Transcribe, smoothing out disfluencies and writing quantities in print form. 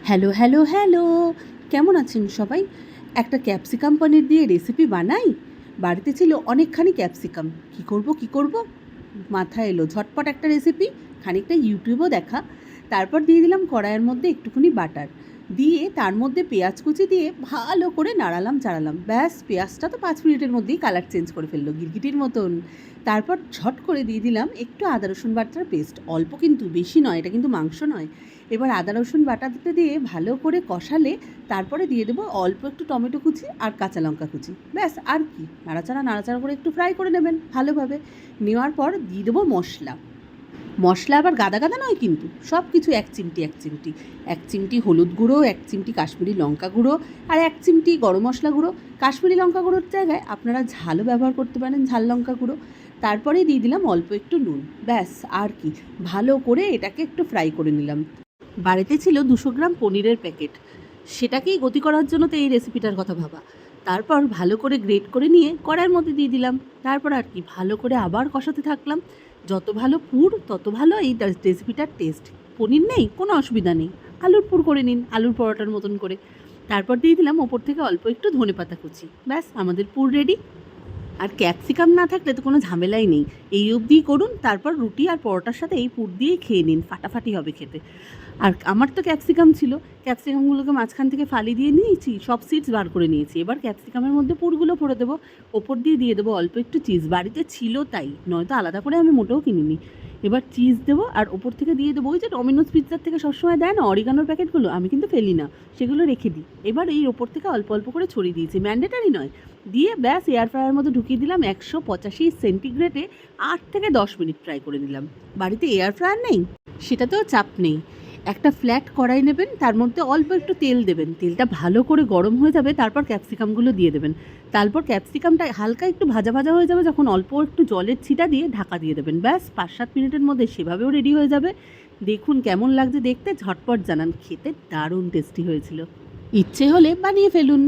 Hello hello hello, কেমন আছেন সবাই? একটা ক্যাপসিকাম পনির দিয়ে রেসিপি বানাই। বাড়িতে ছিল অনেকখানি ক্যাপসিকাম, কি করব মাথায় এলো ঝটপট একটা রেসিপি, খানিকটা ইউটিউবও দেখা। তারপর দিয়ে দিলাম কড়াইয়ের মধ্যে একটুখানি বাটার, দিয়ে তার মধ্যে পেঁয়াজ কুচি দিয়ে ভালো করে নাড়ালাম চাড়ালাম, ব্যাস পেঁয়াজটা তো 5 মিনিটের মধ্যেই কালার চেঞ্জ করে ফেললো গিরগিটির মতন। তারপর ঝট করে দিয়ে দিলাম একটু আদা রসুন বাটার পেস্ট, অল্প কিন্তু, বেশি নয়, এটা কিন্তু মাংস নয়। এবার আদা রসুন বাটাতে দিয়ে ভালো করে কষালে তারপরে দিয়ে দেবো অল্প একটু টমেটো কুচি আর কাঁচা লঙ্কা কুচি, ব্যাস আর কি, নাড়াচাড়া নাড়াচাড়া করে একটু ফ্রাই করে নেবেন ভালোভাবে। নেওয়ার পর দিয়ে দেবো মশলা। মশলা আবার গাদা গাদা নয় কিন্তু, সব কিছু এক চিমটি এক চিমটি, 1 চিমটি হলুদ গুঁড়ো, 1 চিমটি কাশ্মীরি লঙ্কা গুঁড়ো, আর 1 চিমটি গরম মশলা গুঁড়ো। কাশ্মীরি লঙ্কা গুঁড়োর জায়গায় আপনারা ঝালও ব্যবহার করতে পারেন, ঝাল লঙ্কা গুঁড়ো। তারপরে দিয়ে দিলাম অল্প একটু নুন, ব্যাস আর কি, ভালো করে এটাকে একটু ফ্রাই করে নিলাম। বাড়িতে ছিল 200 গ্রাম পনিরের প্যাকেট, সেটাকেই গতি করার জন্য তো এই রেসিপিটার কথা ভাবা। তারপর ভালো করে গ্রেট করে নিয়ে কড়াইয়ের মধ্যে দিয়ে দিলাম। তারপর আর কি ভালো করে আবার কষাতে থাকলাম। যত ভালো পুর তত ভালো এই রেসিপিটার টেস্ট। পনির নেই, কোনো অসুবিধা নেই, আলুর পুর করে নিন, আলুর পরোটার মতন করে। তারপর দিয়ে দিলাম ওপর থেকে অল্প একটু ধনেপাতা কুচি, ব্যাস আমাদের পুর রেডি। আর ক্যাপসিকাম না থাকলে তো কোনো ঝামেলাই নেই, এই অবধিই করুন, তারপর রুটি আর পরোটার সাথে এই পুর দিয়েই খেয়ে নিন, ফাটাফাটি হবে খেতে। আর আমার তো ক্যাপসিকাম ছিল, ক্যাপসিকামগুলোকে মাঝখান থেকে ফালি দিয়ে নিয়েছি, সব সিডস বার করে নিয়েছি। এবার ক্যাপসিকামের মধ্যে পুরগুলো ভরে দেবো, ওপর দিয়ে দেবো অল্প একটু চিজ, বাড়িতে ছিল তাই, নয়তো আলাদা করে আমি মোটেও কিনিনি। এবার চিজ দেবো আর ওপর থেকে দিয়ে দেবো ওই যে ডমিনোজ পিৎজার থেকে সবসময় দেয় না অরিগানোর প্যাকেটগুলো, আমি কিন্তু ফেলি না, সেগুলো রেখে দিই। এবার এই ওপর থেকে অল্প অল্প করে ছড়িয়ে দিয়েছি, ম্যান্ডেটারি নয়। দিয়ে ব্যাস এয়ার ফ্রায়ারের মধ্যে ঢুকিয়ে দিলাম 185 সেন্টিগ্রেডে 8 থেকে 10 মিনিট ফ্রাই করে নিলাম। বাড়িতে এয়ার ফ্রায়ার নেই, সেটাতেও চাপ নেই। একটা ফ্ল্যাট কড়াই নেবেন, তার মধ্যে অল্প একটু তেল দেবেন, তেলটা ভালো করে গরম হয়ে যাবে, তারপর ক্যাপসিকামগুলো দিয়ে দেবেন। তারপর ক্যাপসিকামটা হালকা একটু ভাজা ভাজা হয়ে যাবে যখন, অল্প একটু জলের ছিটা দিয়ে ঢাকা দিয়ে দেবেন, ব্যাস 5-7 মিনিটের মধ্যে সেভাবেও রেডি হয়ে যাবে। দেখুন কেমন লাগছে দেখতে, ঝটপট জানান, খেতে দারুণ টেস্টি হয়েছিল। ইচ্ছে হলে বানিয়ে ফেলুন।